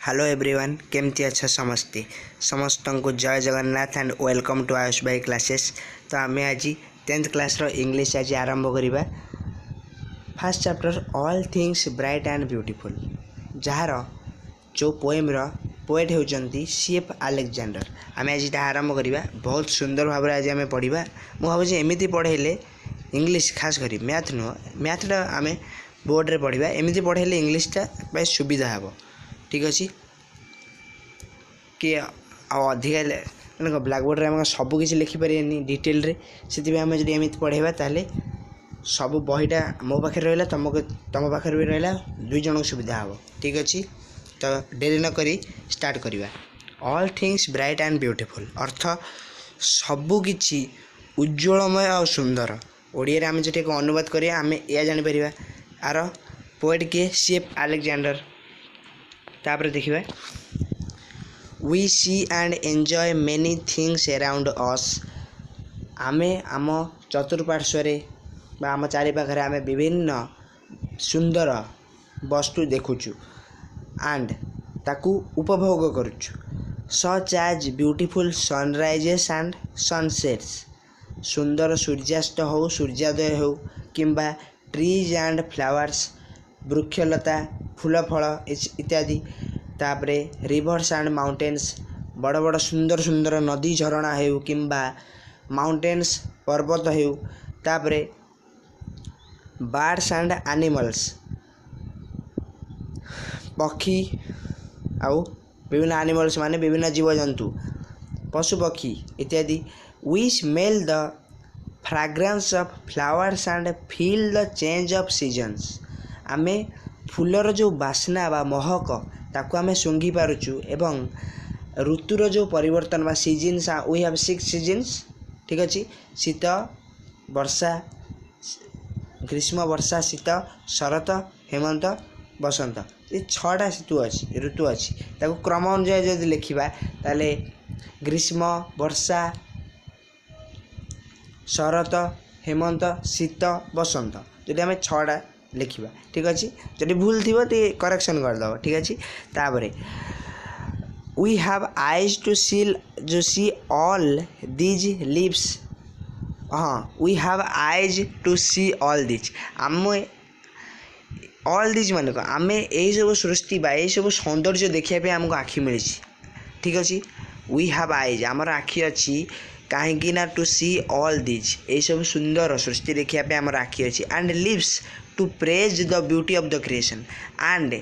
Hello everyone केमती अच्छा समस्ते समस्त को जय Jagannath and welcome to Ayush Bhai classes. तो आम आज 10th क्लास इंग्लिश आज आरंभ करवा। First chapter all things bright and beautiful jar जो पोएम पोएट होती सीएफ अलेक्जेंडर। आम आज आरंभ करवा। बहुत सुंदर भाव आज आम पढ़ा। मुझे भावुँ एमती पढ़ेले इंग्लिश खास कर मैथ नुह मैथटा आम बोर्ड रे पढ़ा एमती पढ़ेले इंग्लिशटा सुविधा हे। ठीक अच्छे कि अधिका मैंने ब्लैकबोर्ड में सबकि लिखिपारे डिटेल रे से आम जो एमती पढ़ेबा ताले सब बहीटा मो पाखे रहा तुम पाखे भी रहा दुई जन सुविधा हे। ठीक अच्छे तो डेरी न करी स्टार्ट करवा। All things bright and beautiful अर्थ सबकि उज्ज्वलमय और सुंदर। ओडिया आम जो अनुवाद करिया आम या जापर आर पोएट किए सीएफ अलेक्जेंडर। तापर देखिए we see and enjoy many things around us. आमे आम चतुर्पार्श्व आम चारिपाखे आम विभिन्न सुंदर वस्तु देखुचु एंड ताकू उपभोग करुचु। Such as beautiful sunrises and sunsets सुंदर सूर्यास्त हो सूर्योदय हो किंबा ट्रीज एंड फ्लावर्स वृक्षलता फूल फल इत्यादि। तापरे रिवर्स एंड माउंटेन्स बड़ बड़ सुंदर सुंदर नदी झरणा हो किंबा माउंटेन्स पर्वत हो। तापरे बर्ड्स एंड एनिमल्स पक्षी आउ विभिन्न एनिमल्स माने विभिन्न जीवजंतु पशु पक्षी इत्यादि। We smell the fragrance of flowers and feel the change of seasons. आमे फूलर जो बास्ना बा महक ताकू आमे सूंघी पारुचु एवं ऋतुर जो परिवर्तन बा सीजन्स वी हैव 6 सीजन्स। ठीक अच्छे शीत वर्षा ग्रीष्म वर्षा शीत शरत हेमंत बसंत ये 6टा ऋतु अच्छी ताकू क्रम अनुसार जब लिखा ताले ग्रीष्म वर्षा शरत हेमंत शीत बसंत जदि आम 6टा लिखा। ठीक अच्छे जब भूल थी तो करेक्शन करदेव। ठीक अच्छे तापर we have eyes to see all these lives. हाँ we have eyes to see all these आम ऑल दीज मान आम यही सब सृष्टि बा यही सब सौंदर्य देखापी आमको आखि मिली। ठीक अच्छे वी हैव आइज आमर आखि अच्छी कहीं ना टू सी ऑल दीज यही सब सुंदर सृष्टि देखापी आमर आखि अच्छी and lips to praise the beauty of the creation and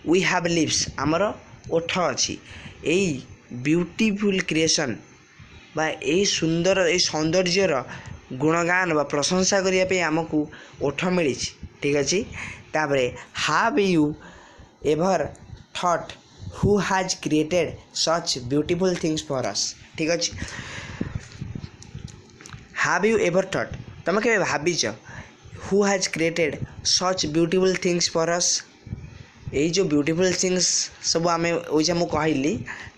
we have lips आमर ओठ अच्छी यही ब्यूटीफुल क्रिएशन बा यही सुंदर यही सौंदर्यर गुणगान बा प्रशंसा करने आमको ओठ मिली। ठीक अच्छे तापर have you ever thought who has created such beautiful things for us. ठीक अच्छे हैव यू एवर थॉट तुम के भाविच who has created such beautiful things for us यही जो ब्यूटीफुल थिंग्स सब आम वैसा मुझे कहली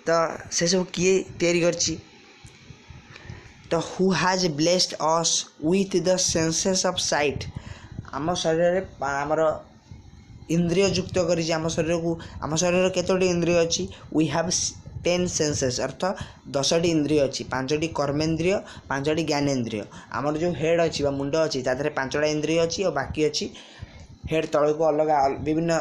तो से सब किए तैयारी करची तो who has blessed us with the senses of site आम शरीर आमर इंद्रिय युक्त कर आम शरीर केतोटी इंद्रिय अच्छी वी हैव 10 सेंसेस अर्थ 10टी इंद्रिय अच्छी 5टी कर्मेन्द्रिय 5टी ज्ञानेन्द्रिय। आमर जो हेड अच्छी मुंड अच्छी तादे 5टा इंद्रिय अच्छी और बाकी अच्छी हेड तल को अलग विभिन्न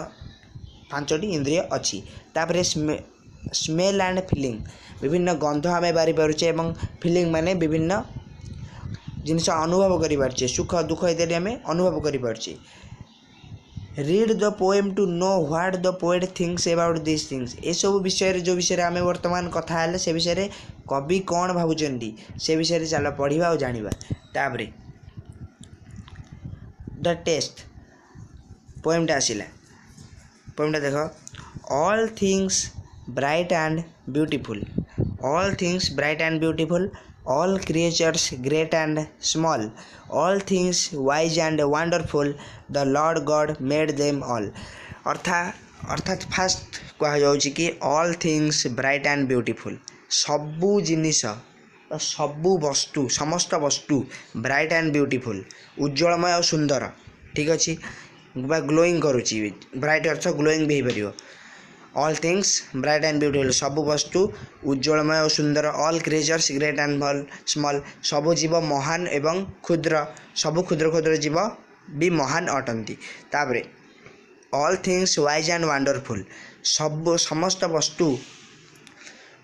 5टी इंद्रिय अच्छी। तापर स्मेल एंड फीलिंग विभिन्न गंध आम बारी पारुचे एवं फीलिंग माने विभिन्न जिनस अनुभव करें सुख दुख इत्यादि आम अनुभव करें। Read the poem to know what the poet thinks about this things ये सब विषय जो विषय आम वर्तमान कथा है से विषय कवि कौन भावुंट से विषय चल पढ़ा और जाना। तापर द टेस्ट पोएमटा आसला पोएमटा देख all things bright and beautiful all things bright and beautiful all creatures great and small all things wise and wonderful the Lord God made them all। अर्थात फास्ट कह कि all things bright and beautiful सबू जिनिस सबू वस्तु समस्त वस्तु bright and beautiful उज्ज्वलमय और सुंदर। ठीक अच्छे ग्लोइंग करुच्ची ब्राइट अर्थ ग्लोइंग भी हो पार all things bright and beautiful सब वस्तु उज्ज्वलमय और सुंदर all creatures great and small सब जीव महान एवं क्षुद्र सब क्षुद्र क्षुद्र जीव भी महान अटंती तापरे all things wise and wonderful सब समस्त वस्तु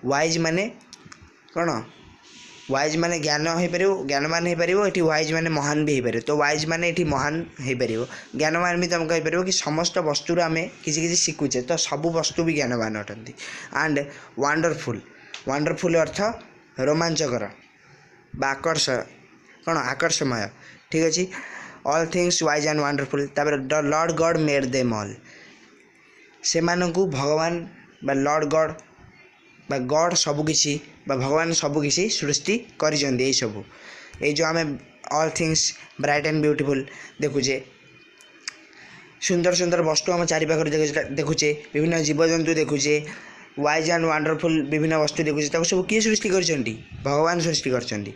वाइज माने कौन वाइज माने ज्ञान हो पार ज्ञानवान हो पार ये वाइज माने महान भी हो पारे तो वाइज माने ये महान हो पार ज्ञानवान भी तुम कहीपर कि समस्त वस्तुर आम किसी शिखुचे तो सब वस्तु भी ज्ञानवान अटंती एंड वंडरफुल वंडरफुल अर्थ रोमांचकर आकर्ष कौन आकर्षमय ठीक अच्छे all things wise and wonderful तापर the lord God made them all से भगवान बा लॉर्ड गॉड बा गॉड सबकिछि बा भगवान सबकिछि सृष्टि करिसेंती सब ये जो आम all things bright and beautiful देखुचे सुंदर सुंदर वस्तु आम चारिपाखे देखुचे विभिन्न जीवजंतु देखुचे वाइज एंड वंडरफुल विभिन्न वस्तु देखुचे सब किए सृष्टि करिसेंती भगवान सृष्टि करिसेंती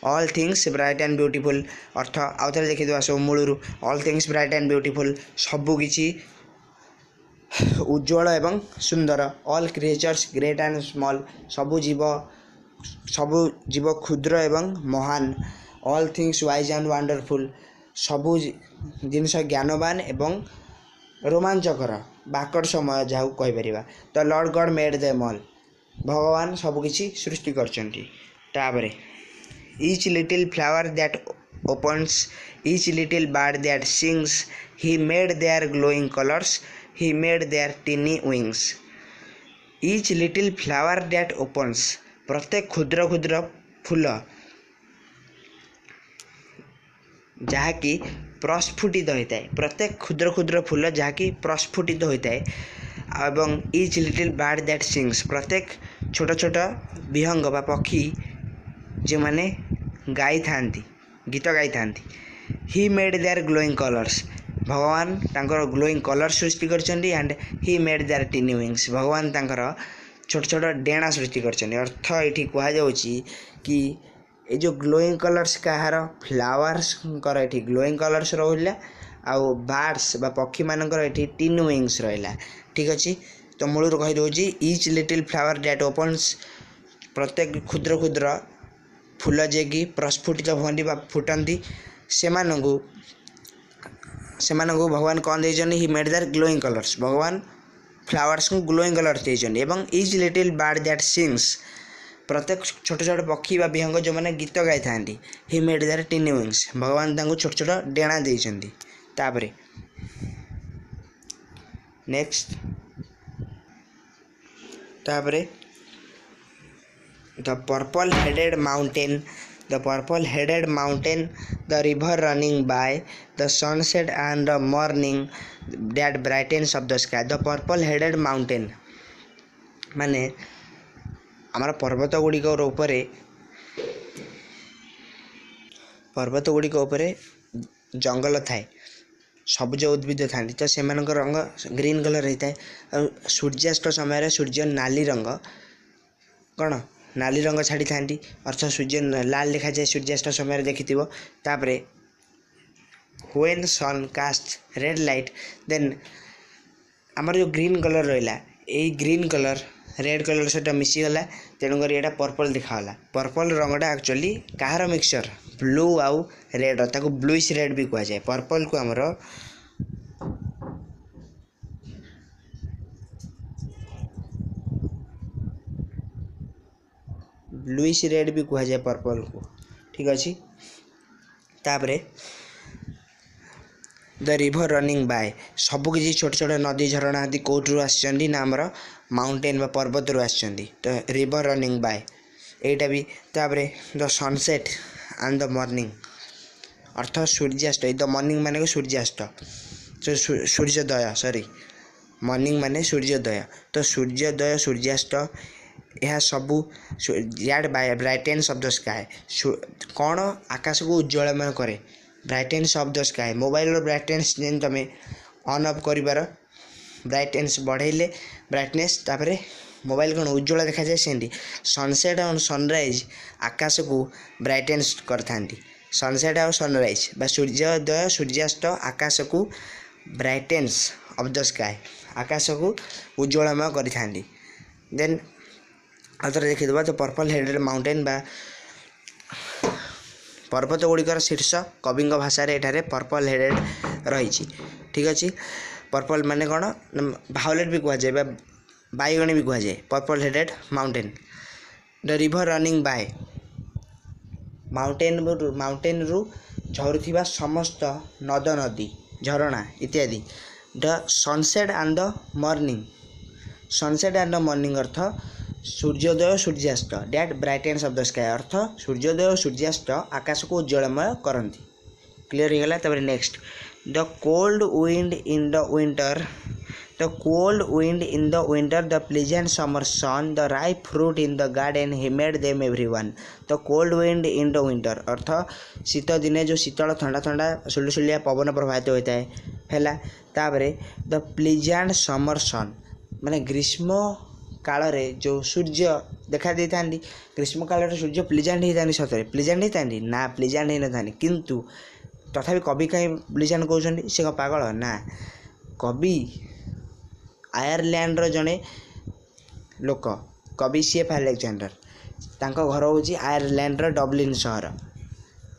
all things bright and beautiful अर्थ आउ थे देखिए सब मूलरू all things bright and beautiful सबकिछि उज्ज्वल एवं सुंदर all creatures great and small सब जीव क्षुद्र एवं महान all things wise and wonderful सबू जिनस ज्ञानवान एवं रोमांचकर आकर्षमय जहाँ कहीपर the lord God made them all भगवान सबकिछि सृष्टि करपर each little flower that opens, each little bird that sings. He made their glowing colors, he made their teeny wings. Each little flower that opens, प्रत्येक क्षुद्र क्षुद्र फूल जहाँकि प्रस्फुटित होता है, प्रत्येक क्षुद्र क्षुद्र फूल जहाँकि प्रस्फुटित होता है एवं each little bird that sings, प्रत्येक छोट छोट विहंग बा पक्षी जो माने गाई थांती गीत गाई थांती. He made their glowing colours, भगवान तांकर ग्लोइंग कलर सृष्टि करछन्ती. And he made their tiny wings, भगवान तांकर छोट छोट डेणा सृष्टि करछन्ती. अर्थ ये कह जाउची कि ये जो ग्लोइंग कलर्स कहार फ्लावर्स कर ये ग्लोइंग कलर्स रहा आउ बार्ड्स बा पक्षी मानकर ये टिन विंग्स रहा. ठीक अच्छे, तो मूलर कहीदे each little flower that opens, प्रत्येक क्षुद्र क्षुद्र फूल जे कि प्रस्फुटित हुआ बा फुटंती से भगवान कौन देइछन्ती. He made their glowing colours, भगवान फ्लावर्स को ग्लोइंग कलर्स देइछन्ती. एवं each little bird that sings, प्रत्येक छोट छोट पक्षी बा विहंग जो मैंने गीत गाई था. He made their tiny wings, भगवान तांको छोट छोट डेणा देइछन्ती. तापरे नेक्स्ट तापरे the purple headed mountain, the purple headed mountain, the river running by, the sunset and the morning that brightens of the sky. The purple headed mountain माने आमर पर्वत गुड़िक उपरे जंगल थाए, सबुज उद्भिद था, तो से रंग ग्रीन कलर होता है. सूर्यास्त समय सूर्य नाली रंग कौन नाली रंग छाड़ी था, अर्थ सूर्य लाल देखा जाए सूर्यास्त समय देखि. तापरे when sun cast red light, then आमर जो ग्रीन कलर रहा यही ग्रीन कलर रेड कलर सहित मिसीगला, तेणुकर यहाँ पर्पल दिखाला. पर्पल रंगटा एक्चुअली कहार मिक्सचर ब्लू आउ रेड, ताको ब्लूइश रेड भी कहुए. पर्पल को आमर ब्लूइश रेड भी कहुए पर्पल को. ठीक अच्छे, तापरे द रिवर रनिंग बाय, सबकि छोट छोट नदी झरणा आदि कौटू आसछन्ती ना आमर माउंटेन बा पर्वत रू आसछन्ती. तो रिवर रनिंग बाय एटा भी. तापरे the sunset and the morning, अर्थ सूर्यास्त. द मॉर्निंग माने सूर्यास्त, तो सूर्योदय सॉरी मॉर्निंग माने सूर्योदय. तो सूर्योदय सूर्यास्त यह सबू याड ब्राइटेन्स ऑफ द स्काई, कौन आकाश को उज्ज्वलमय करे. Brightens of the sky, mobile brightness जेन तुम ऑन ऑफ कर ब्राइटनेस बढ़ेले ब्राइटनेस, तापरे मोबाइल कौन उज्ज्वल देखा जाए. सेमती सनसेट और सनराइज आकाश को ब्राइटेन्स करथांती. सनसेट और सनराइज बा सूर्योदय सूर्यास्त आकाश को ब्राइटेन्स ଅଫ୍ ଦ ସ୍କାଏ, ଆକାଶକୁ ଉଜ୍ଜଳମୟ କରିଥାନ୍ତି। ଦେନ୍ ଆଉ ଥରେ ଦେଖିଦେବା ତ ପର୍ପଲ୍ ହେଡେଡ୍ ମାଉଣ୍ଟେନ୍ ବା ପର୍ବତ ଗୁଡ଼ିକର ଶୀର୍ଷ କବିଙ୍କ ଭାଷାରେ ଏଠାରେ ପର୍ପଲ୍ ହେଡେଡ୍ ରହିଛି। ଠିକ୍ ଅଛି, ପର୍ପଲ୍ ମାନେ କ'ଣ ନା ଭାଓଲେଟ୍ ବି କୁହାଯାଏ ବା ବାଇଗଣୀ ବି କୁହାଯାଏ। Purple headed mountain, the river running by, ମାଉଣ୍ଟେନ୍ରୁ ଝରୁଥିବା ସମସ୍ତ ନଦ ନଦୀ ଝରଣା ଇତ୍ୟାଦି। The sunset and the morning, sunset and the morning ଅର୍ଥ ସୂର୍ଯ୍ୟୋଦୟ ସୂର୍ଯ୍ୟାସ୍ତ, that brightens of the sky ଅର୍ଥ ସୂର୍ଯ୍ୟୋଦୟ ସୂର୍ଯ୍ୟାସ୍ତ ଆକାଶକୁ ଉଜ୍ଜଳମୟ କରନ୍ତି। କ୍ଲିୟର ହେଇଗଲା। ତାପରେ next, the cold wind in the winter, the cold wind in the winter, the pleasant summer sun, the ripe fruit in the garden, he made them everyone. The cold wind in the winter ଅର୍ଥ ଶୀତ ଦିନେ ଯେଉଁ ଶୀତଳ ଥଣ୍ଡା ଥଣ୍ଡା ସୁଲସୁଲିଆ ପବନ ପ୍ରବାହିତ ହୋଇଥାଏ ହେଲା। ତାପରେ ଦ ପ୍ଲିଜାଣ୍ଟ ସମର ସନ୍ ମାନେ ଗ୍ରୀଷ୍ମ କାଳରେ ଯେଉଁ ସୂର୍ଯ୍ୟ ଦେଖା ଦେଇଥାନ୍ତି, ଗ୍ରୀଷ୍ମ କାଳରେ ସୂର୍ଯ୍ୟ ପ୍ଲିଜାଣ୍ଟ ହେଇଥାନ୍ତି। ସତରେ ପ୍ଲିଜାଣ୍ଟ ହେଇଥାନ୍ତି ନା, ପ୍ଲିଜାଣ୍ଟ ହେଇନଥାନ୍ତି, କିନ୍ତୁ ତଥାପି କବି କାହିଁ ପ୍ଲିଜାଣ୍ଟ କହୁଛନ୍ତି? ସେ କ'ଣ ପାଗଳ? ନା, କବି ଆୟାରଲ୍ୟାଣ୍ଡର ଜଣେ ଲୋକ, କବି C.F. ଆଲେକ୍ଜାଣ୍ଡର। ତାଙ୍କ ଘର ହେଉଛି ଆୟାରଲ୍ୟାଣ୍ଡର ଡବ୍ଲିନ୍ ସହର।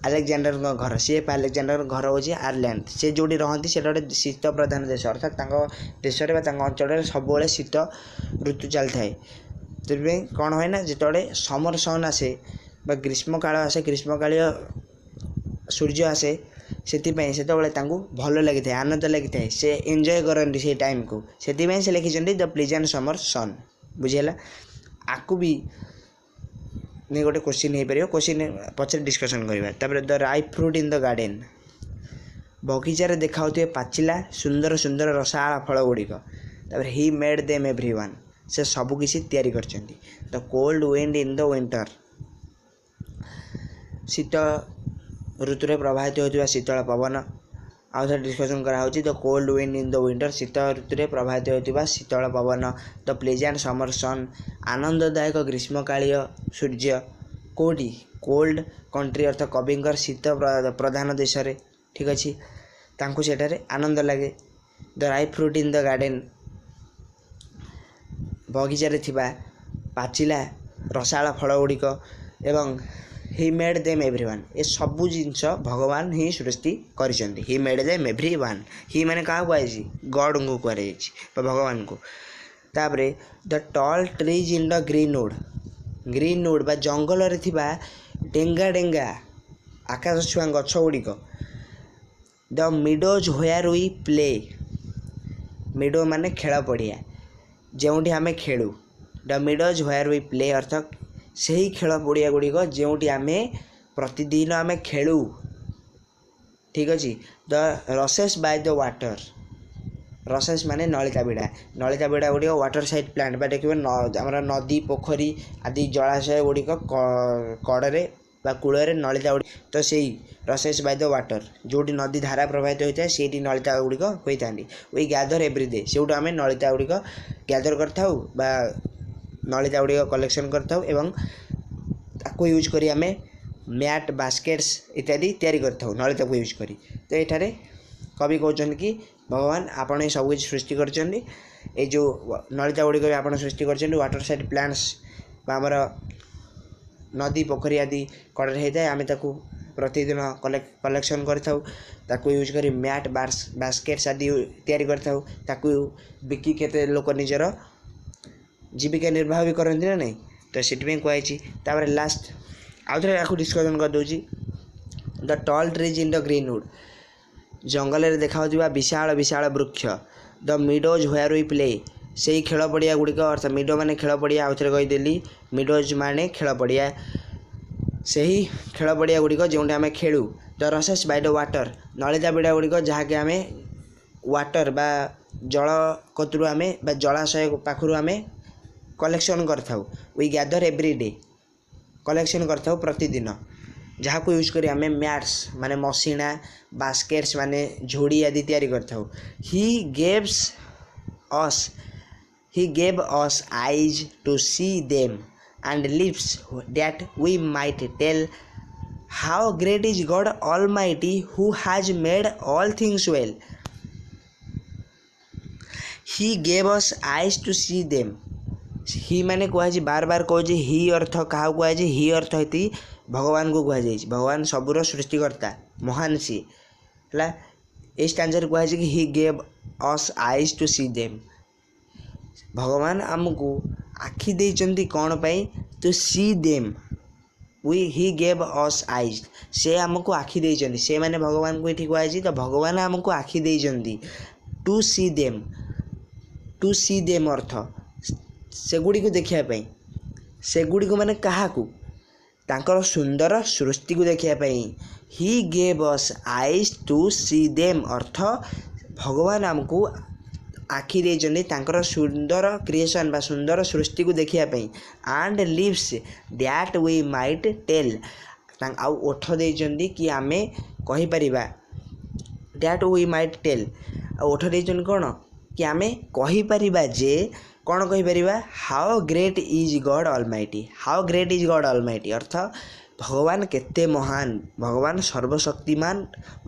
ଆଲେକ୍ଜାଣ୍ଡରଙ୍କ ଘର, C.F. ଆଲେକ୍ଜାଣ୍ଡରଙ୍କ ଘର ହେଉଛି ଆୟାରଲ୍ୟାଣ୍ଡ। ସେ ଯେଉଁଠି ରହନ୍ତି ସେଇଟା ଗୋଟେ ଶୀତ ପ୍ରଧାନ ଦେଶ, ଅର୍ଥାତ୍ ତାଙ୍କ ଦେଶରେ ବା ତାଙ୍କ ଅଞ୍ଚଳରେ ସବୁବେଳେ ଶୀତ ଋତୁ ଚାଲିଥାଏ। ସେଥିପାଇଁ କ'ଣ ହୁଏ ନା, ଯେତେବେଳେ ସମର ସନ୍ ଆସେ ବା ଗ୍ରୀଷ୍ମକାଳ ଆସେ, ଗ୍ରୀଷ୍ମକାଳୀୟ ସୂର୍ଯ୍ୟ ଆସେ, ସେଥିପାଇଁ ସେତେବେଳେ ତାଙ୍କୁ ଭଲ ଲାଗିଥାଏ, ଆନନ୍ଦ ଲାଗିଥାଏ, ସେ ଏନ୍ଜୟ କରନ୍ତି ସେଇ ଟାଇମ୍କୁ। ସେଥିପାଇଁ ସେ ଲେଖିଛନ୍ତି ଦ ପ୍ଲିଜାଣ୍ଟ ସମର ସନ୍। ବୁଝିହେଲା? ଆକୁ ବି ନେଇ ଗୋଟେ କୋଶ୍ଚିନ୍ ହେଇପାରିବ, କୋଶ୍ଚିନ୍ ପଛରେ ଡିସ୍କସନ୍ କରିବା। ତାପରେ ଦ ripe fruit in the garden, ବଗିଚାରେ ଦେଖାଯାଉଥିବା ପାଚିଲା ସୁନ୍ଦର ସୁନ୍ଦର ରସାଳ ଫଳ ଗୁଡ଼ିକ। ତାପରେ ହି ମେଡ୍ ଦେମ୍ ଏଭ୍ରିୱାନ୍, ସେ ସବୁକିଛି ତିଆରି କରିଛନ୍ତି। The cold wind in the winter, ଶୀତ ଋତୁରେ ପ୍ରବାହିତ ହେଉଥିବା ଶୀତଳ ପବନ। ଆଉ ଥରେ ଡିସ୍କସନ୍ କରାହେଉଛି the cold wind in the winter, ଶୀତ ଋତୁରେ ପ୍ରବାହିତ ହେଉଥିବା ଶୀତଳ ପବନ। ଦ ପ୍ଲିଜାଣ୍ଟ ସମର ସନ୍, ଆନନ୍ଦଦାୟକ ଗ୍ରୀଷ୍ମକାଳୀୟ ସୂର୍ଯ୍ୟ। କେଉଁଠି? କୋଲ୍ଡ କଣ୍ଟ୍ରି ଅର୍ଥ କବିଙ୍କର ଶୀତ ପ୍ରଧାନ ଦେଶରେ। ଠିକ୍ ଅଛି, ତାଙ୍କୁ ସେଠାରେ ଆନନ୍ଦ ଲାଗେ। ଦ ripe fruit in the garden, ବଗିଚାରେ ଥିବା ପାଚିଲା ରସାଳ ଫଳ ଗୁଡ଼ିକ। ଏବଂ ହି ମେଡ୍ ଦେମ୍ ଏଭ୍ରିୱାନ୍, ଏ ସବୁ ଜିନିଷ ଭଗବାନ ହିଁ ସୃଷ୍ଟି କରିଛନ୍ତି। ହି ମେଡ୍ ଦେମ୍ ଏଭ୍ରିୱାନ୍, ହି ମାନେ କାହାକୁ କୁହାଯାଇଛି? ଗଡ଼ଙ୍କୁ କୁହାଯାଇଛି ବା ଭଗବାନଙ୍କୁ। ତାପରେ ଦ ଟଲ୍ ଟ୍ରିଜ୍ ଇନ୍ ଦ ଗ୍ରୀନ୍ଉଡ଼୍, ଗ୍ରୀନ୍ଉଡ଼୍ ବା ଜଙ୍ଗଲରେ ଥିବା ଡେଙ୍ଗା ଡେଙ୍ଗା ଆକାଶ ଛୁଆଁ ଗଛ ଗୁଡ଼ିକ। ଦ ମିଡୋଜ୍ ହ୍ୱେୟାର୍ ୱି ପ୍ଲେ, ମିଡୋ ମାନେ ଖେଳ ପଡ଼ିଆ, ଯେଉଁଠି ଆମେ ଖେଳୁ। ଦ ମିଡୋଜ୍ ହ୍ୱେୟାର୍ ୱି ପ୍ଲେ ଅର୍ଥ ସେହି ଖେଳ ପଡ଼ିଆ ଗୁଡ଼ିକ ଯେଉଁଠି ଆମେ ପ୍ରତିଦିନ ଆମେ ଖେଳୁ। ଠିକ୍ ଅଛି। ଦ ରସେସ୍ ବାଇ ଦ ୱାଟର୍, ରସେସ୍ ମାନେ ନଳିତା ବିଡ଼ା, ନଳିତା ବିଡ଼ା ଗୁଡ଼ିକ ୱାଟର୍ ସାଇଡ଼୍ ପ୍ଲାଣ୍ଟ ବା ଦେଖିବେ ଆମର ନଦୀ ପୋଖରୀ ଆଦି ଜଳାଶୟ ଗୁଡ଼ିକ କଡ଼ରେ ବା କୂଳରେ ନଳିତା ଗୁଡ଼ିକ, ତ ସେଇ ରସେସ୍ ବାଇ ଦ ୱାଟର୍ ଯେଉଁଠି ନଦୀ ଧାରା ପ୍ରବାହିତ ହୋଇଥାଏ ସେଇଠି ନଳିତା ଗୁଡ଼ିକ ହୋଇଥାନ୍ତି। ୱି ଗ୍ୟାଦର୍ ଏଭ୍ରି ଡେ, ସେଇଠୁ ଆମେ ନଳିତା ଗୁଡ଼ିକ ଗ୍ୟାଦର୍ କରିଥାଉ ବା ନଳିତା ଗୁଡ଼ିକ କଲେକ୍ସନ୍ କରିଥାଉ ଏବଂ ତାକୁ ୟୁଜ୍ କରି ଆମେ ମ୍ୟାଟ୍, ବାସ୍କେଟ୍ସ ଇତ୍ୟାଦି ତିଆରି କରିଥାଉ ନଳିତାକୁ ୟୁଜ୍ କରି। ତ ଏଠାରେ କବି କହୁଛନ୍ତି କି ଭଗବାନ ଆପଣ ଏ ସବୁକିଛି ସୃଷ୍ଟି କରିଛନ୍ତି, ଏଇ ଯେଉଁ ନଳିତା ଗୁଡ଼ିକ ବି ଆପଣ ସୃଷ୍ଟି କରିଛନ୍ତି। ୱାଟର୍ ସାଇଡ଼୍ ପ୍ଲାଣ୍ଟସ୍ ବା ଆମର ନଦୀ ପୋଖରୀ ଆଦି କଡ଼ରେ ହେଇଥାଏ, ଆମେ ତାକୁ ପ୍ରତିଦିନ କଲେକ୍ସନ୍ କରିଥାଉ, ତାକୁ ୟୁଜ୍ କରି ମ୍ୟାଟ୍, ବାସ୍କେଟ୍ସ ଆଦି ତିଆରି କରିଥାଉ। ତାକୁ ବିକି କେତେ ଲୋକ ନିଜର ଜୀବିକା ନିର୍ବାହ ବି କରନ୍ତି ନା ନାହିଁ, ତ ସେଥିପାଇଁ କୁହାଯାଇଛି। ତାପରେ ଲାଷ୍ଟ ଆଉ ଥରେ ଆକୁ ଡିସ୍କସନ୍ କରିଦେଉଛି। ଦ ଟଲ୍ ଟ୍ରିଜ୍ ଇନ୍ ଦ ଗ୍ରୀନ୍ଉଡ଼୍, ଜଙ୍ଗଲରେ ଦେଖାଯାଉଥିବା ବିଶାଳ ବିଶାଳ ବୃକ୍ଷ। ଦ ମିଡୋଜ୍ ହ୍ୱେୟାର୍ ୱି ପ୍ଲେ, ସେଇ ଖେଳ ପଡ଼ିଆ ଗୁଡ଼ିକ, ଅର୍ଥାତ୍ ମିଡୋ ମାନେ ଖେଳ ପଡ଼ିଆ, ଆଉ ଥରେ କହିଦେଲି ମିଡୋଜ୍ ମାନେ ଖେଳ ପଡ଼ିଆ, ସେହି ଖେଳ ପଡ଼ିଆ ଗୁଡ଼ିକ ଯେଉଁଠି ଆମେ ଖେଳୁ। ଦ ରସେସ୍ ବାଇ ଦ ୱାଟର୍, ନଳିତା ବିଡ଼ା ଗୁଡ଼ିକ ଯାହାକି ଆମେ ୱାଟର୍ ବା ଜଳ କତୁରୁ ଆମେ ବା ଜଳାଶୟ ପାଖରୁ ଆମେ କଲେକ୍ସନ୍ କରିଥାଉ। ୱି ଗ୍ୟାଦର୍ ଏଭ୍ରି ଡେ, କଲେକ୍ସନ୍ କରିଥାଉ ପ୍ରତିଦିନ, ଯାହାକୁ ୟୁଜ୍ କରି ଆମେ ମ୍ୟାଟ୍ସ ମାନେ ମସିଣା, ବାସ୍କେଟ୍ସ ମାନେ ଝୁଡ଼ି ଆଦି ତିଆରି କରିଥାଉ। He gave us eyes to see them and lips that we might tell how great is God Almighty who has made all things well. He gave us eyes to see them. He ମାନେ କୁହାଯାଇଛି ବାर बार କହୁଛି ହି ଅର୍ଥ କାହାକୁ କୁହାଯାଇଛି? ହି ଅର୍ଥ ହେତି ଭଗବାନଙ୍କୁ କୁହାଯାଇଛି। ଭଗବାନ ସବୁର ସୃଷ୍ଟିକର୍ତ୍ତା, ମହାନ ସିଏ ହେଲା। ଏଇ ଷ୍ଟାଞ୍ଜାରେ କୁହାଯାଇଛି କି he gave us eyes to see them. ଭଗବାନ ଆମକୁ ଆଖି ଦେଇଛନ୍ତି କ'ଣ ପାଇଁ? To see them. He gave us eyes. ସେ ଆମକୁ ଆଖି ଦେଇଛନ୍ତି। ସେମାନେ ଭଗବାନଙ୍କୁ ଏଠି କୁହାଯାଇଛି। ତ ଭଗବାନ ଆମକୁ ଆଖି ଦେଇଛନ୍ତି। To see them. To see them ଅର୍ଥ ସେଗୁଡ଼ିକୁ ଦେଖିବା ପାଇଁ। ସେଗୁଡ଼ିକୁ ମାନେ କାହାକୁ? ତାଙ୍କର ସୁନ୍ଦର ସୃଷ୍ଟିକୁ ଦେଖିବା ପାଇଁ। He gave us eyes to see them ଅର୍ଥ ଭଗବାନ ଆମକୁ ଆଖି ଦେଇଛନ୍ତି ତାଙ୍କର ସୁନ୍ଦର କ୍ରିଏସନ୍ ବା ସୁନ୍ଦର ସୃଷ୍ଟିକୁ ଦେଖିବା ପାଇଁ। And lips that we might tell. ଆଉ ଓଠ ଦେଇଛନ୍ତି କି ଆମେ କହିପାରିବା। That we might tell. ଆଉ ଓଠ ଦେଇଛନ୍ତି କ'ଣ? କି ଆମେ କହିପାରିବା ଯେ କ'ଣ କହିପାରିବା? How great is God almighty. How great is God almighty ଅର୍ଥ ଭଗବାନ କେତେ ମହାନ, ଭଗବାନ ସର୍ବଶକ୍ତିମାନ,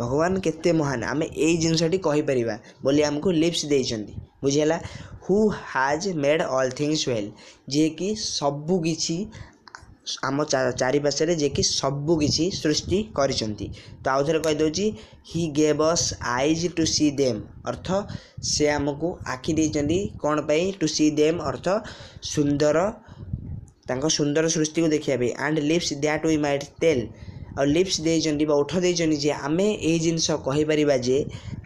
ଭଗବାନ କେତେ ମହାନ, ଆମେ ଏଇ ଜିନିଷଟି କହିପାରିବା ବୋଲି ଆମକୁ ଲିପ୍ସ ଦେଇଛନ୍ତି। ବୁଝିହେଲା? Who has made all things well. ଯିଏକି ସବୁକିଛି ଆମ ଚାରିପାଖରେ ଯିଏକି ସବୁକିଛି ସୃଷ୍ଟି କରିଛନ୍ତି। ତ ଆଉ ଥରେ କହିଦେଉଛି he gave us eyes to see them ଅର୍ଥ ସେ ଆମକୁ ଆଖି ଦେଇଛନ୍ତି କ'ଣ ପାଇଁ? ଟୁ ସି ଦେମ୍ ଅର୍ଥ ସୁନ୍ଦର, ତାଙ୍କ ସୁନ୍ଦର ସୃଷ୍ଟିକୁ ଦେଖିବା ପାଇଁ। And lips that we might tell. ଆଉ ଲିପ୍ସ ଦେଇଛନ୍ତି ବା ଓଠ ଦେଇଛନ୍ତି ଯେ ଆମେ ଏଇ ଜିନିଷ କହିପାରିବା ଯେ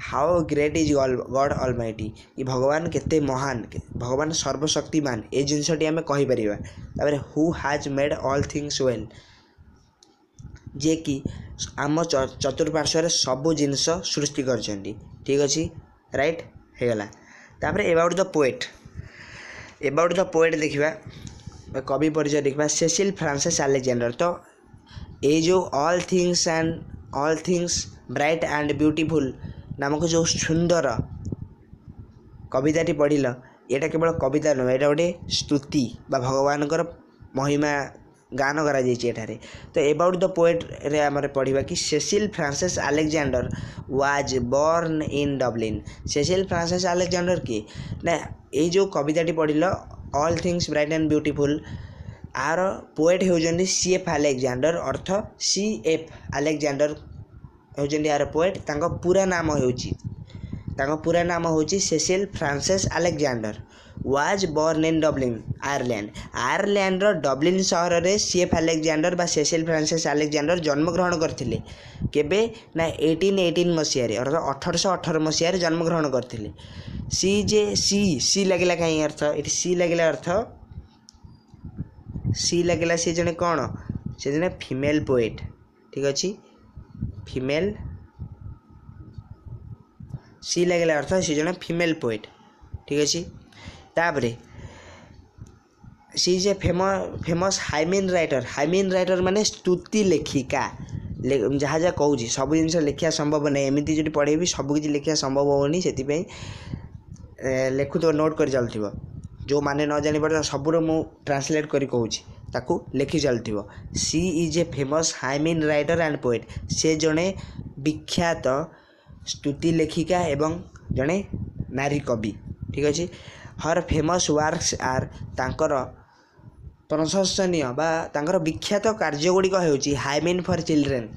ହାଓ ଗ୍ରେଟ୍ ଇଜ୍ ଗଡ଼୍ ଅଲମାଇଟି। କି ଭଗବାନ କେତେ ମହାନ, ଭଗବାନ ସର୍ବଶକ୍ତିମାନ, ଏଇ ଜିନିଷଟି ଆମେ କହିପାରିବା। ତାପରେ who has made all things well. ଯିଏକି ଆମ ଚତୁଃପାର୍ଶ୍ୱରେ ସବୁ ଜିନିଷ ସୃଷ୍ଟି କରିଛନ୍ତି। ଠିକ୍ ଅଛି, ରାଇଟ୍ ହେଇଗଲା। ତାପରେ about the poet. About the poet ଦେଖିବା, କବି ପରିଚୟ ଦେଖିବା। Cecil Francis Alexander. ତ ଏଇ ଯେଉଁ all things bright and beautiful ନାମକ ଯେଉଁ ସୁନ୍ଦର କବିତାଟି ପଢ଼ିଲ, ଏଇଟା କେବଳ କବିତା ନୁହେଁ, ଏଇଟା ଗୋଟେ ସ୍ତୁତି ବା ଭଗବାନଙ୍କର ମହିମା ଗାନ କରାଯାଇଛି ଏଠାରେ। ତ ଏବାଉଟ୍ ଦ ପୋଏଟ୍ରେ ଆମର ପଢ଼ିବା କି Cecil Francis Alexander was born in Dublin. Cecil Francis Alexander କିଏ? ନା ଏଇ ଯେଉଁ କବିତାଟି ପଢ଼ିଲ all things bright and beautiful, ଆର ପୋଏଟ୍ ହେଉଛନ୍ତି CF ଆଲେକ୍ଜାଣ୍ଡର ଅର୍ଥ CF ଆଲେକ୍ଜାଣ୍ଡର ହେଉଛନ୍ତି ଏହାର ପୋଏଟ୍। ତାଙ୍କ ପୁରା ନାମ ହେଉଛି Cecil Francis Alexander. Was born in Dublin Ireland. ଆୟାରଲ୍ୟାଣ୍ଡର ଡବ୍ଲିନ୍ ସହରରେ CF ଆଲେକ୍ଜାଣ୍ଡର ବା ସେସିଲ୍ ଫ୍ରାନ୍ସିସ୍ ଆଲେକ୍ଜାଣ୍ଡର ଜନ୍ମଗ୍ରହଣ କରିଥିଲେ। କେବେ? ନା 1818 ମସିହାରେ ଅର୍ଥାৎ 1818 ମସିହାରେ ଜନ୍ମଗ୍ରହଣ କରିଥିଲେ। ସି ଲାଗିଲା କାହିଁ ଅର୍ଥ? ଏଠି ସି ଲାଗିଲା ସେ ଜଣେ କ'ଣ? ସେ ଜଣେ ଫିମେଲ୍ ପୋଏଟ୍। ଠିକ୍ ଅଛି, ଫିମେଲ୍। ସି ଲାଗିଲା ଅର୍ଥ ସେ ଜଣେ ଫିମେଲ୍ ପୋଏଟ୍। ଠିକ୍ ଅଛି। ତାପରେ she is a famous hymn writer ମାନେ ସ୍ତୁତି ଲେଖିକା। ଯାହା କହୁଛି ସବୁ ଜିନିଷ ଲେଖିବା ସମ୍ଭବ ନାହିଁ। ଏମିତି ଯଦି ପଢ଼େଇବି ସବୁକିଛି ଲେଖିବା ସମ୍ଭବ ହେଉନି। ସେଥିପାଇଁ ଲେଖୁଥିବ, ନୋଟ୍ କରି ଚାଲୁଥିବ। ଯେଉଁମାନେ ନ ଜାଣିପାରୁଥିବ ସବୁର ମୁଁ ଟ୍ରାନ୍ସଲେଟ୍ କରି କହୁଛି, ତାକୁ ଲେଖି ଚାଲୁଥିବ। She is a famous hymn writer and poet. ସେ ଜଣେ ବିଖ୍ୟାତ ସ୍ତୁତି ଲେଖିକା ଏବଂ ଜଣେ ନାରୀ କବି। ଠିକ୍ ଅଛି। ହର୍ ଫେମସ୍ ୱାର୍କସ୍ ଆର୍, ତାଙ୍କର ପ୍ରଶଂସନୀୟ ବା ତାଙ୍କର ବିଖ୍ୟାତ କାର୍ଯ୍ୟଗୁଡ଼ିକ ହେଉଛି hymn for children,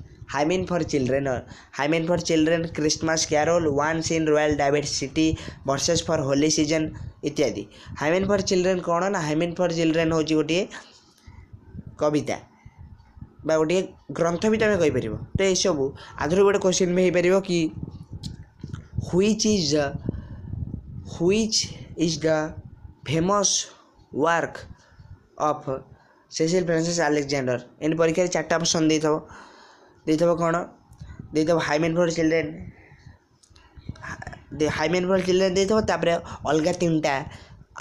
Christmas carol, once in royal David city, verses for holy season ଇତ୍ୟାଦି। ହାଇମିନ୍ ଫର୍ ଚିଲଡ୍ରେନ୍ କ'ଣ? ନା ହାଇମିନ୍ ଫର୍ ଚିଲଡ୍ରେନ୍ ହେଉଛି ଗୋଟିଏ କବିତା ବା ଗୋଟିଏ ଗ୍ରନ୍ଥ ବି ତୁମେ କହିପାରିବ। ତ ଏସବୁ ଆଧରୁ ଗୋଟେ କ୍ୱେଶ୍ଚିନ୍ ବି ହେଇପାରିବ କି which is the famous work of Cecil Francis Alexander. ଏମିତି ପରୀକ୍ଷାରେ 4ଟା ଅପସନ୍ ଦେଇଥିବ କ'ଣ? ଦେଇଥିବ ହାଇମିନ୍ ଫର୍ ଚିଲଡ୍ରେନ୍ ଦେଇଥିବ। ତାପରେ ଅଲଗା 3ଟା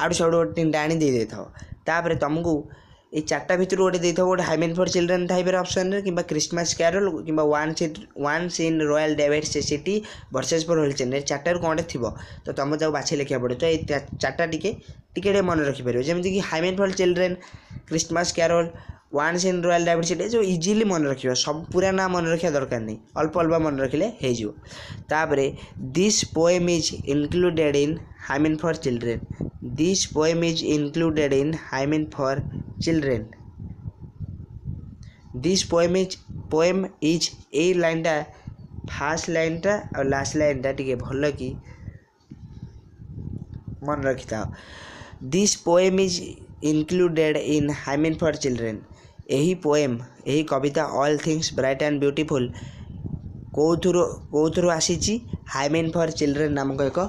ଆଡ଼ୁ ସାଡ଼ୁ ଗୋଟେ 3ଟା ଆଣି ଦେଇଥିବ। ତାପରେ ତୁମକୁ এই 4ଟା ଭିତରୁ ଗୋଟେ ଦେଇଥିବ, ଗୋଟେ ହାଇମିନ୍ ଫର୍ ଚିଲଡ୍ରେନ୍ ଥାଇପାରେ ଅପସନ୍ରେ, କିମ୍ବା କ୍ରିସମାସ୍ କ୍ୟାରୋଲ୍, କିମ୍ବା once in royal David city, verses for holy season. ଏ 4ଟାରୁ କ'ଣଟେ ଥିବ। ତ ତୁମକୁ ତାକୁ ବାଛି ଲେଖିବାକୁ ପଡ଼ିବ। ତ ଏଇ 4ଟା ଟିକେ ମନେ ରଖିପାରିବ। ଯେମିତିକି hymn for children, Christmas carol, once in royal rabbit city जो इजिली मन रखियो सब पूरा ना मन रखिया दरकार नहीं अल्प अल्प मन रखिले हे जो तापरे this poem is included in hymn for children this poem is included in hymn for children this poem is a लाइनटा फास्ट लाइनटा और लास्ट लाइनटा टिके भल कि मन रखी था this poem is included in hymn for children यही पोएम यही कविता all things bright and beautiful कौथुरु आसी हाइमिन फॉर चिल्ड्रेन नामक एक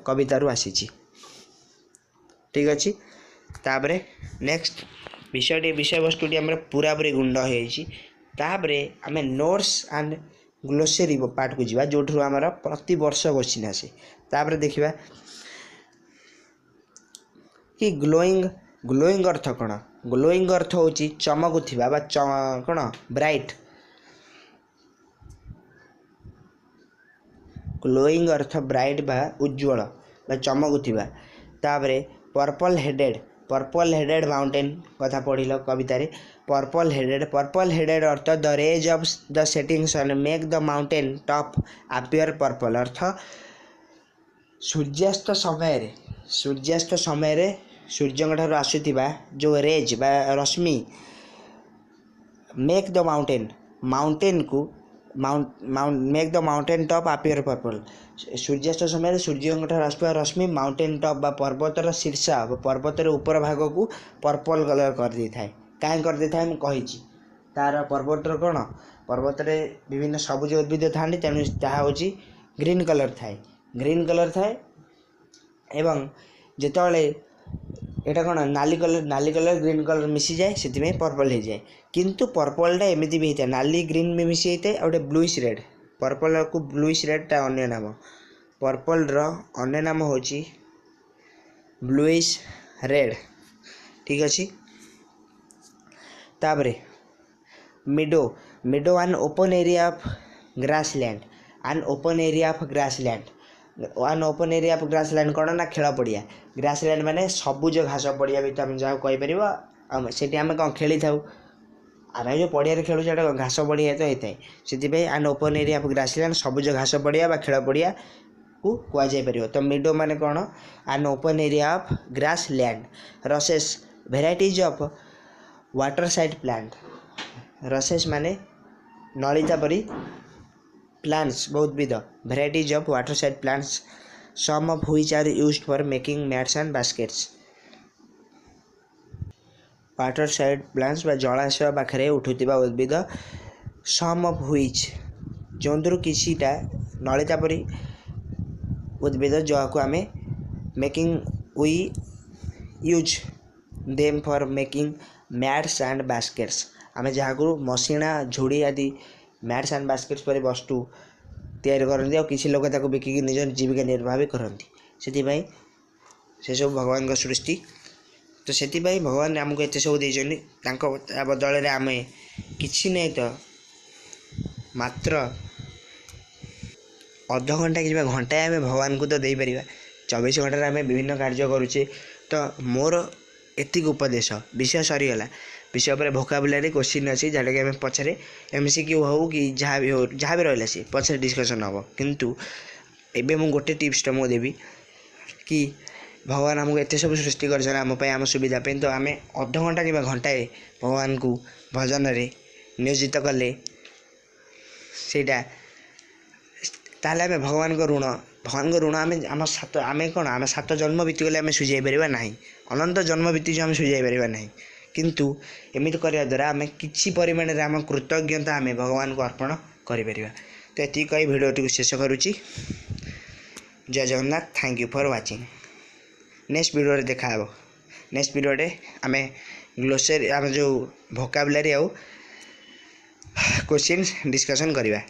कवितारू आसी ठीक अच्छे तापरे नेक्स्ट विषय वस्तुटी आम पूरा पूरी गुंड होपर आम नोट्स एंड ग्लोसरी पार्ट को जीवा जो आमर प्रति वर्ष क्वेश्चन आसे तापर देखिबा कि ग्लोइंग अर्थ कौन ग्लोइंग अर्थ हूँ चमकुवा कौन ब्राइट ग्लोइंग अर्थ ब्राइट बा उज्ज्वल बा चमकुवा तापरे पर्पल हेडेड माउंटेन कथा पढ़िल कवितार पर्पल हेडेड अर्थ the rays of the setting sun make the mountain top appear purple अर्थ सूर्यास्त समय सूर्य ठार आसुवा जो रेज बा रश्मि मेक द माउंटेन को make the mountain top appear purple सूर्यास्त समय सूर्य ठार आसुवा रश्मि माउंटेन टॉप बा पर्वतर शीर्ष पर्वतर ऊपर भाग को पर्पल कलर कर दे थाए कहीं कर दे थाए मैं कही तार पर्वतर कौन पर्वत विभिन्न सबुज उद्भिद था तेणु जहाँ हूँ ग्रीन कलर थाए एवं जिते यहाँ कौन नाली कलर ग्रीन कलर मिसी जाए से पर्पल हो जाए किंतु पर्पलटा एमती भी होता है नाली ग्रीन भी मिसी होता है गोटे ब्लूइश रेड पर्पल को ब्लूइश रेडटा अन्य नाम पर्पल अन्य नाम हूँ ब्लूइश रेड ठीक अच्छे तापरे मिडो आन ओपन एरिया ऑफ ग्रासलैंड आन ओपन एरिया ऑफ ग्रासलैंड कौन ना खेल पड़िया ग्रासलैंड माने सबुज घास पड़िया भी आम जहाँ कहीपर से आम कौन खेली था आम जो पड़िया खेलु से घास पड़िया तो होता है से आन ओपन एरिया ऑफ ग्रासलैंड सबुज घास पड़िया खेल पड़िया को कहुपर तो मिडो माने कौन आन open area of grassland rushes varieties of water side plant rushes माने नलिता परी प्लांट्स बहुत विध varieties of water side plants some of which are used for making mats and baskets water side plants बा जलाशय पाखे उठुवा उद्भिद सम ऑफ व्हिच जो किसीटा नलिता परी उद्भिद जहाँ आम making we use them for making mats and baskets आम जहाँ को मशीना झुड़ी आदि मैट्स एंड बास्केट्स पर वस्तु तैयारी करती और किसी लोग बिकिकी निज जीविका निर्वाह भी करती से सब भगवान का सृष्टि तो से भगवान आमको एत सब देते बदल आम कि नहीं तो मात्र अध घंटा कि घंटाए आम भगवान को तो दे पार 24 घंटे आम विभिन्न कार्य करुचे तो मोर एतिक उपदेश विषय सरीगला विषय पर भोकाबुलारी क्वेश्चन अच्छी जहाँटा कि आम पछरे MCQ हो कि जहाँ भी रहा सी पछरे डिस्कसन हम किंतु एबे मु गोटे टिप्स तो मुझे देवी कि भगवान आमको एत सब सृष्टि कर आम सुविधा तो आम अध घंटा कि घंटाए भगवान को भजन रे नियोजित कले सेटा ताले आम भगवान को ऋण आम सात जन्म बीतीगले आम सुझाई पार ना अनंत जन्म बीती आम सुझाई पार ना किंतु एमती करने द्वारा आम किसी परिमाण में आम कृतज्ञता आम भगवान को अर्पण करें तो ये कही भिडियो शेष करुच्ची जय Jagannath thank you for watching next video देखा नेक्स्ट वीडियो आम ग्लोसरी आम जो भोकाबुलारी आउ क्वेश्चन डिस्कशन करवा।